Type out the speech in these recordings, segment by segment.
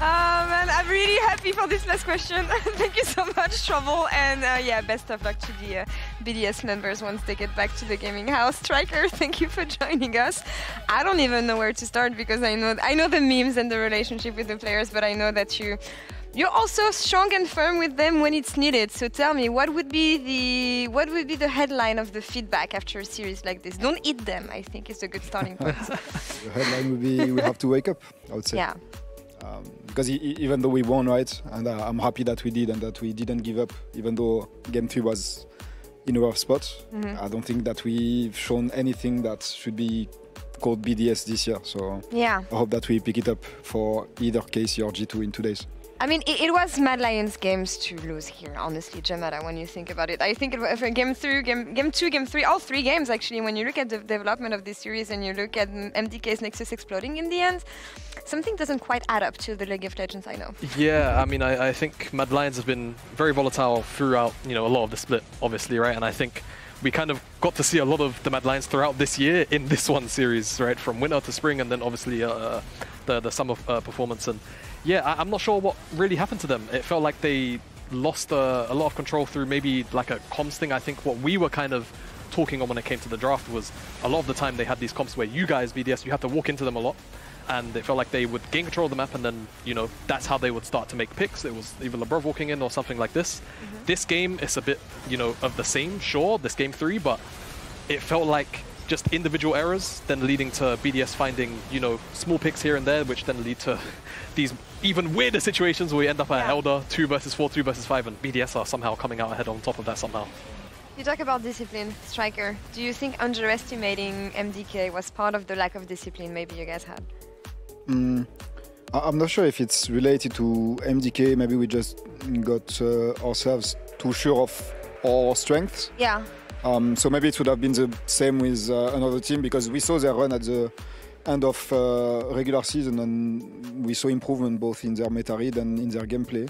Man, I'm really happy for this last question. Thank you so much, Trouble, and yeah, best of luck to the BDS members once they get back to the gaming house. FLICKR, thank you for joining us. I don't even know where to start because I know the memes and the relationship with the players, but I know that you're also strong and firm with them when it's needed. So tell me, what would be the headline of the feedback after a series like this? Don't eat them, I think is a good starting point. The headline would be, we have to wake up, I would say. Yeah. Because even though we won, right, and I'm happy that we did and that we didn't give up, even though Game 3 was in a rough spot. I don't think that we've shown anything that should be called BDS this year. So yeah. I hope that we pick it up for either KC or G2 in 2 days. I mean, it was Mad Lions games to lose here, honestly, Jamada, when you think about it. I think for game 2, game 3, all 3 games, actually, when you look at the development of this series and you look at MDK's Nexus exploding in the end, something doesn't quite add up to the League of Legends I know. Yeah, I mean, I think Mad Lions have been very volatile throughout, a lot of the split, obviously, right? And I think we kind of got to see a lot of the Mad Lions throughout this year in this one series, right? From winter to spring and then obviously the summer performance. And yeah, I'm not sure what really happened to them. It felt like they lost a lot of control through maybe like a comms thing. I think what we were kind of talking on when it came to the draft was a lot of the time they had these comps where you guys, BDS, you had to walk into them a lot. And it felt like they would gain control of the map and then, that's how they would start to make picks. It was either LeBron walking in or something like this. This game is a bit, of the same, sure, this game 3, but it felt like just individual errors then leading to BDS finding, small picks here and there, which then lead to these even weirder situations where we end up at Elder 2 versus 4, 2 versus 5, and BDS are somehow coming out ahead on top of that somehow. You talk about discipline, FLICKR. Do you think underestimating MDK was part of the lack of discipline maybe you guys had? I'm not sure if it's related to MDK. Maybe we just got ourselves too sure of our strengths. Yeah. So maybe it would have been the same with another team because we saw their run at the end of regular season and we saw improvement both in their meta read and in their gameplay.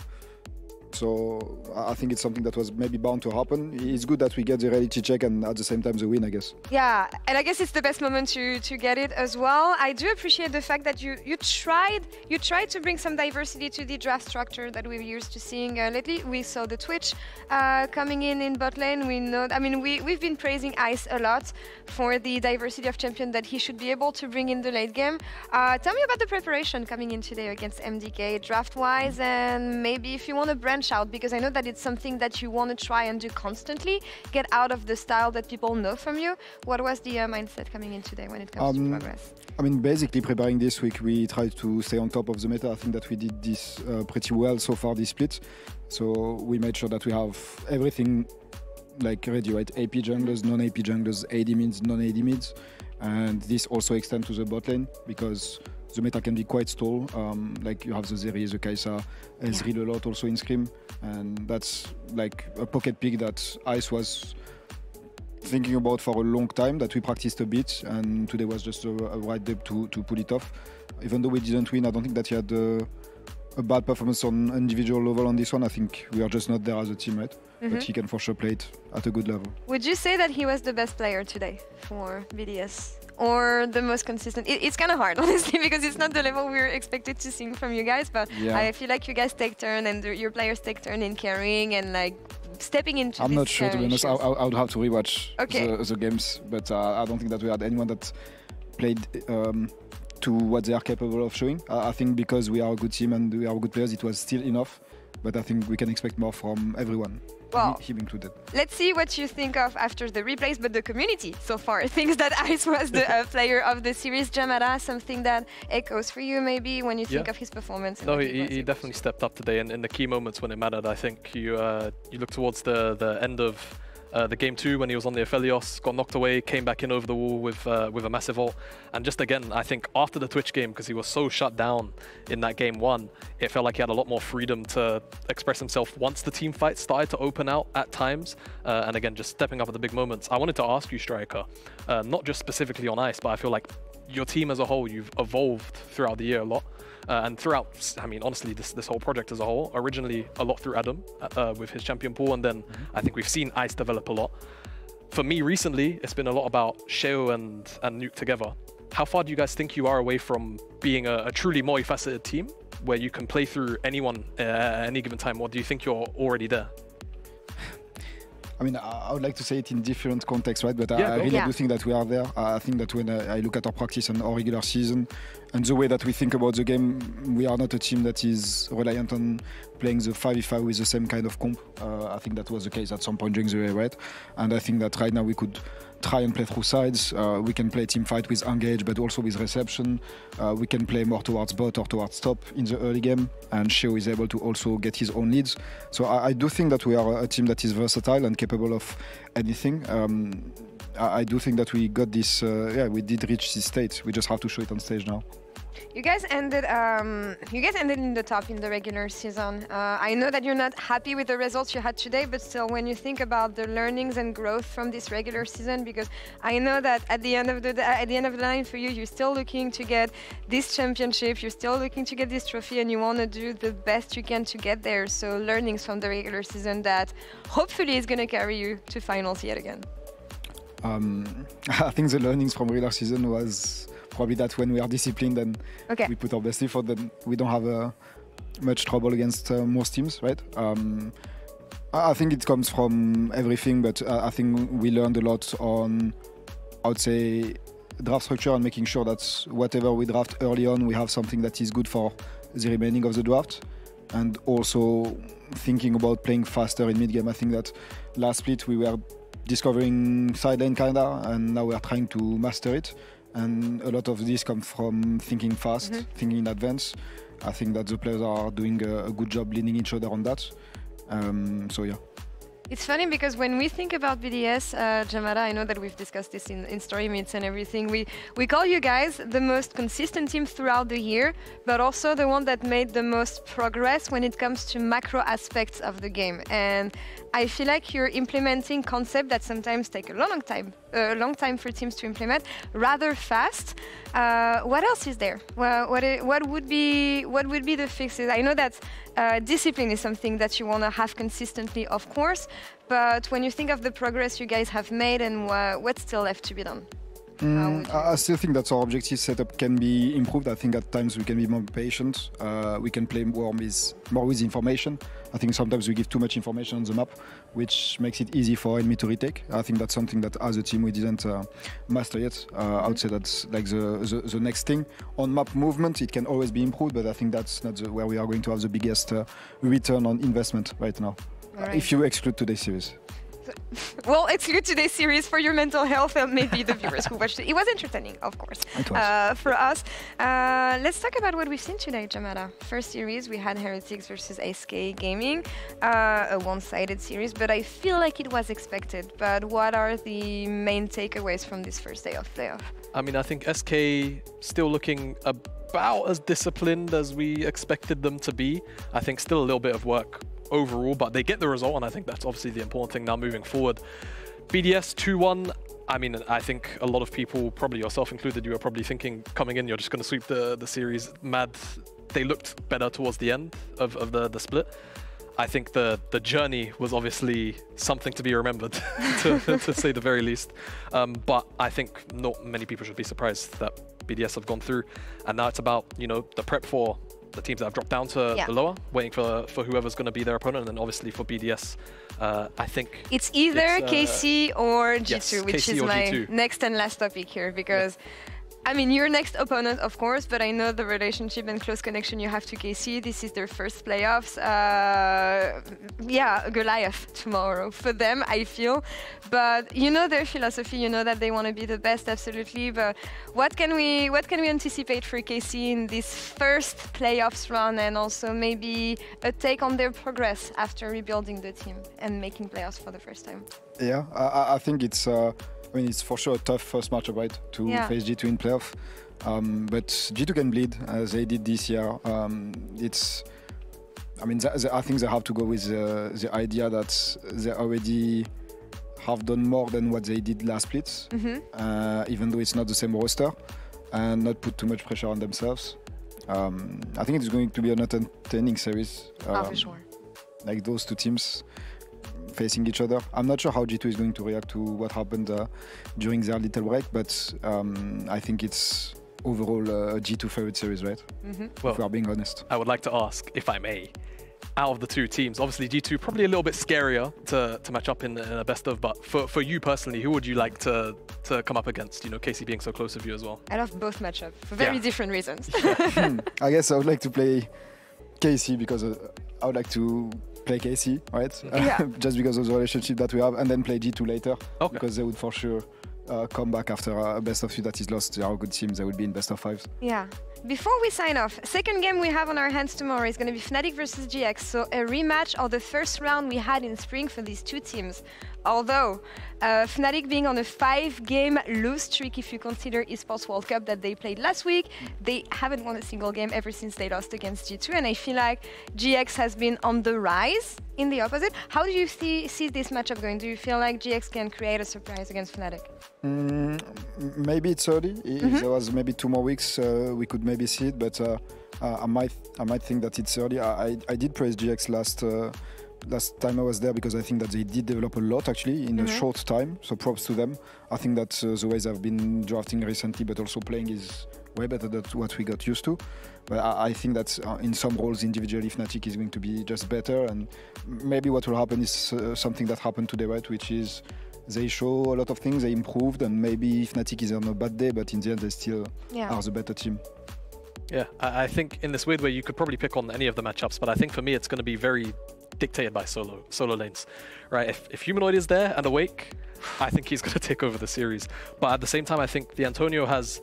So I think it's something that was maybe bound to happen. It's good that we get the reality check and at the same time the win, I guess. Yeah, and I guess it's the best moment to get it as well. I do appreciate the fact that you tried to bring some diversity to the draft structure that we're used to seeing lately. We saw the Twitch coming in bot lane. We know, we've been praising Ice a lot for the diversity of champion that he should be able to bring in the late game. Tell me about the preparation coming in today against MDK draft-wise, and maybe if you want to branch out, because I know that it's something that you want to try and do constantly, get out of the style that people know from you. What was the mindset coming in today when it comes to progress? Basically preparing this week, we tried to stay on top of the meta. I think that we did this pretty well so far this split. So we made sure that we have everything like ready, right? AP junglers, non-AP junglers, AD mids, non-AD mids. And this also extends to the bot lane because the meta can be quite stall. Like you have the Zeri, the Kai'Sa, Ezreal a lot also in Scrim. And that's like a pocket pick that Ice was thinking about for a long time, that we practiced a bit. And today was just a right depth to pull it off. Even though we didn't win, I don't think that he had a bad performance on individual level on this one. I think we are just not there as a team, right? But he can for sure play it at a good level. Would you say that he was the best player today for BDS? Or the most consistent? It's kind of hard, honestly, because it's not the level we're expected to see from you guys, but yeah. I feel like you guys take turn and your players take turn in carrying and like stepping into I'm not sure, to be honest. I would have to rewatch the games, but I don't think that we had anyone that played to what they are capable of showing. I think because we are a good team and we are good players, it was still enough, but I think we can expect more from everyone. Well, him included. Let's see what you think of after the replays, but the community so far thinks that Ice was the player of the series. Jamada, something that echoes for you maybe when you think of his performance? No, he definitely stepped up today, and in the key moments when it mattered. I think you look towards the end of the game 2 when he was on the Aphelios, got knocked away, came back in over the wall with a massive ult. And just again, I think after the Twitch game, because he was so shut down in that game 1, it felt like he had a lot more freedom to express himself once the team fight started to open out at times. And again, just stepping up at the big moments. I wanted to ask you, FLICKR, not just specifically on Ice, but I feel like your team as a whole, you've evolved throughout the year a lot. And throughout, I mean, honestly, this whole project as a whole, originally a lot through Adam with his champion pool, and then I think we've seen Ice develop a lot. For me, recently, it's been a lot about Sheo and Nuke together. How far do you guys think you are away from being a truly multifaceted team where you can play through anyone at any given time, or do you think you're already there? I mean, I would like to say it in different contexts, right? But Yeah, I really Yeah. do think that we are there. I think that when I look at our practice and our regular season and the way that we think about the game, we are not a team that is reliant on playing the 5v5 with the same kind of comp. I think that was the case at some point during the year, right? And I think that right now we could try and play through sides. We can play team fight with engage, but also with reception. We can play more towards bot or towards top in the early game, and Sheo is able to also get his own leads. So I do think that we are a team that is versatile and capable of anything. I do think that we got this, we did reach this state. We just have to show it on stage now. You guys ended in the top in the regular season. I know that you're not happy with the results you had today, but still, when you think about the learnings and growth from this regular season, because I know that at the end of the line for you, you're still looking to get this championship, you're still looking to get this trophy, and you want to do the best you can to get there. So learnings from the regular season that hopefully is going to carry you to finals yet again. I think the learnings from regular season was probably that when we are disciplined and we put our best effort, then we don't have much trouble against most teams, right? I think it comes from everything, but I think we learned a lot on, I would say, draft structure and making sure that whatever we draft early on, we have something that is good for the remaining of the draft. And also thinking about playing faster in mid-game. I think that last split we were discovering sideline kinda, and now we are trying to master it. And a lot of this comes from thinking fast, thinking in advance. I think that the players are doing a good job leading each other on that. So yeah. It's funny because when we think about BDS, Jamada, I know that we've discussed this in story meets and everything. We call you guys the most consistent team throughout the year, but also the one that made the most progress when it comes to macro aspects of the game. And I feel like you're implementing concepts that sometimes take a long time for teams to implement, rather fast. What else is there? Well, what would be the fixes? I know that discipline is something that you want to have consistently, of course. But when you think of the progress you guys have made and what's still left to be done? I still think that our objective setup can be improved. I think at times we can be more patient. We can play more with information. I think sometimes we give too much information on the map, which makes it easy for enemy to retake. I think that's something that as a team we didn't master yet. I would say that's like the next thing. On map movement, it can always be improved, but I think that's not where we are going to have the biggest return on investment right now. Right. If you exclude today's series. Well, exclude today's series for your mental health and maybe the viewers who watched it. It was entertaining, of course, for us. Let's talk about what we've seen today, Jamada. First series, we had Heretics versus SK Gaming, a one-sided series, but I feel like it was expected. But what are the main takeaways from this first day of playoff? I mean, I think SK still looking about as disciplined as we expected them to be. I think still a little bit of work overall, but they get the result, and I think that's obviously the important thing now moving forward. BDS 2-1, I mean, I think a lot of people, probably yourself included, you were probably thinking coming in, you're just going to sweep the series. Mad, they looked better towards the end of the split. I think the journey was obviously something to be remembered, to say the very least. But I think not many people should be surprised that BDS have gone through, and now it's about, you know, the prep for the teams that have dropped down to the lower, waiting for whoever's going to be their opponent, and then obviously for BDS, I think it's either KC or G2, yes, which KC is my G2. next and last topic here, because I mean, your next opponent, of course, but I know the relationship and close connection you have to KC. This is their first playoffs. Yeah, Goliath tomorrow for them, I feel. But you know their philosophy. You know that they want to be the best, absolutely. But what can we anticipate for KC in this first playoffs run, and also maybe a take on their progress after rebuilding the team and making playoffs for the first time? Yeah, I think it's. I mean, it's for sure a tough first matchup, right, to face G2 in playoff. But G2 can bleed, as they did this year. I mean, I think they have to go with the idea that they already have done more than what they did last split, even though it's not the same roster, and not put too much pressure on themselves. I think it's going to be an entertaining series. For sure. Like those two teams facing each other. I'm not sure how G2 is going to react to what happened during their little break, but I think it's overall G2 favorite series, right? Well, if we are being honest. I would like to ask, if I may, out of the two teams, obviously G2 probably a little bit scarier to match up in a best of, but for you personally, who would you like to come up against? You know, KC being so close with you as well. I love both matchups for very different reasons. I guess I would like to play KC because I would like to play KC, right? Just because of the relationship that we have, and then play G2 later, because they would for sure come back after a best of 3 that is lost. They are good teams. They will be in best of 5s. Yeah. Before we sign off, second game we have on our hands tomorrow is going to be Fnatic versus GX. So a rematch of the first round we had in spring for these two teams. Although Fnatic being on a 5-game lose streak, if you consider Esports World Cup that they played last week, they haven't won a single game ever since they lost against G2. And I feel like GX has been on the rise in the opposite. How do you see this matchup going? Do you feel like GX can create a surprise against Fnatic? Maybe it's early. If there was maybe 2 more weeks, we could maybe see it. But I might think that it's early. I did praise GX last time I was there because I think that they did develop a lot actually in a short time. So props to them. I think that the ways I've been drafting recently, but also playing, is way better than what we got used to. But I think that in some roles individually, Fnatic is going to be just better. And maybe what will happen is something that happened today, right? Which is they show a lot of things, they improved, and maybe Fnatic is on a bad day, but in the end they still are the better team. Yeah, I think in this weird way you could probably pick on any of the matchups, but I think for me it's going to be very dictated by solo lanes, right? If Humanoid is there and awake, I think he's going to take over the series. But at the same time, I think the Antonio has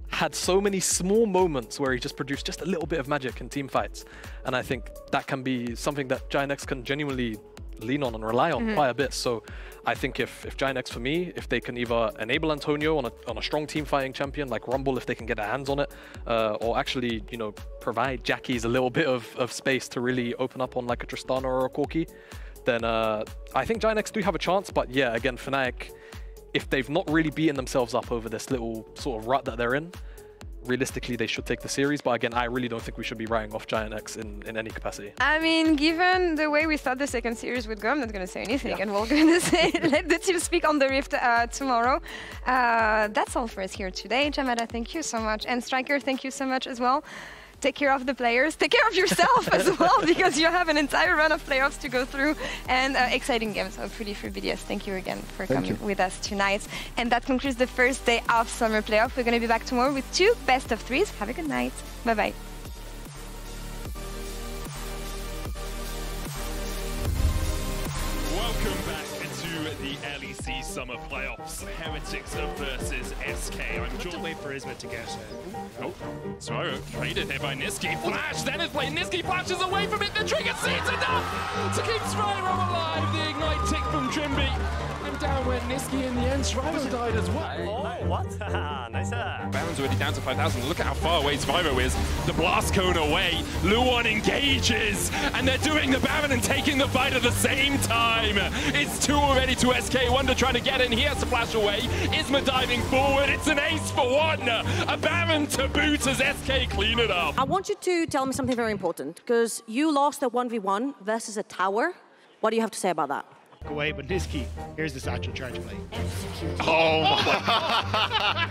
had so many small moments where he just produced just a little bit of magic in team fights, and I think that can be something that GIANTX can genuinely lean on and rely on quite a bit. So I think if GIANTX, for me, if they can either enable Antonio on a strong team fighting champion like Rumble, if they can get their hands on it, or actually, you know, provide Jackies a little bit of space to really open up on like a Tristana or a Corki, then I think GIANTX do have a chance. But yeah, again, Fnatic, if they've not really beaten themselves up over this little sort of rut that they're in, realistically they should take the series. But again, I really don't think we should be writing off GIANTX in any capacity. I mean, given the way we thought the second series would go, I'm not going to say anything, and we're going to say let the team speak on the Rift tomorrow. That's all for us here today. Jamada, thank you so much, and Striker, thank you so much as well. Take care of the players, take care of yourself as well, because you have an entire run of playoffs to go through, and exciting games hopefully for BDS. Thank you again for coming with us tonight. And that concludes the first day of summer playoff. We're going to be back tomorrow with 2 best of 3s. Have a good night. Bye-bye. Welcome back to the LEC Summer Playoffs. Heretics versus SK. I'm joined. Wait for Isma to get it. Oh, Swaro traded here by Niski. Flash, then is played. Niski flashes away from it. The trigger seeds enough to keep Swaro alive. The ignite tick from Trimby. And down went Niski in the end. Swaro died as well. Oh, what? Nice. Baron's already down to 5,000. Look at how far away Swaro is. The blast cone away. Luon engages. And they're doing the Baron and taking the fight at the same time. It's 2 already to SK. Wonder trying to get in. He has to flash away. Isma diving forward. It's an ace for 1. A Baron to boot as SK clean it up. I want you to tell me something very important, because you lost a 1v1 versus a tower. What do you have to say about that? Away, but Niski, here's the satchel charge play. Oh my.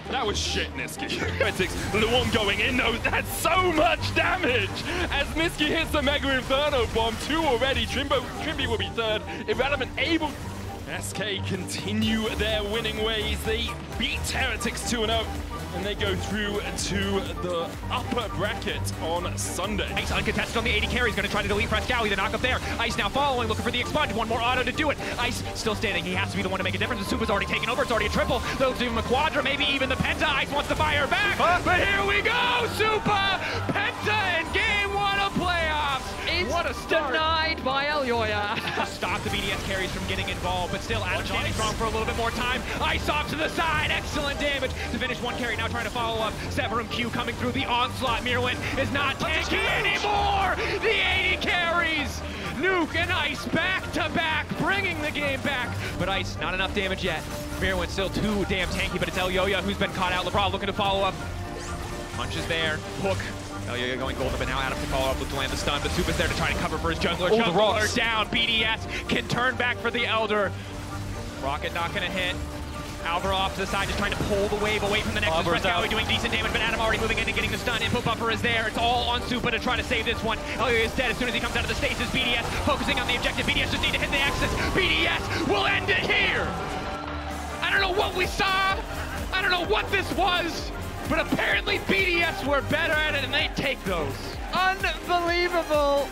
That was shit, Niski. Luon going in though, that's so much damage! As Niski hits the Mega Inferno Bomb, 2 already, Trimby will be 3rd. Irrelevant able... SK continue their winning ways. They beat Heretics 2-0. And they go through to the upper bracket on Sunday. Ice uncontested on the 80 carry. He's going to try to delete Frescow. The knock up there. Ice now following, looking for the expunge. One more auto to do it. Ice still standing. He has to be the one to make a difference. The Supa's already taken over. It's already a triple. They'll do him a quadra, maybe even the Penta. Ice wants to fire back. But here we go. Supa, Penta in game 1 of playoffs. It's what a start. Denied by Elyoya. Stop the BDS carries from getting involved, but still Adam standing strong for a little bit more time. Ice off to the side. Excellent damage to finish 1 carry. Now trying to follow up. Severum Q coming through the onslaught. Mirwin is not tanky anymore. The 80 carries. Nuke and Ice back to back, bringing the game back. But Ice, not enough damage yet. Mirwin still too damn tanky, but it's Elyoya who's been caught out. LeBron looking to follow up. Punches there. Hook. Elyoya going golden, but now Adam to follow up with to land the stun. But Supa's there to try to cover for his jungler. Jungler down. BDS can turn back for the Elder. Rocket not going to hit. Alvaro off to the side, just trying to pull the wave away from the Nexus. Frescowi doing decent damage, but Adam already moving in and getting the stun. Input buffer is there. It's all on Supa to try to save this one. Elio is dead as soon as he comes out of the stasis. BDS focusing on the objective. BDS just need to hit the Axis. BDS will end it here. I don't know what we saw. I don't know what this was, but apparently BDS were better at it and they take those. Unbelievable.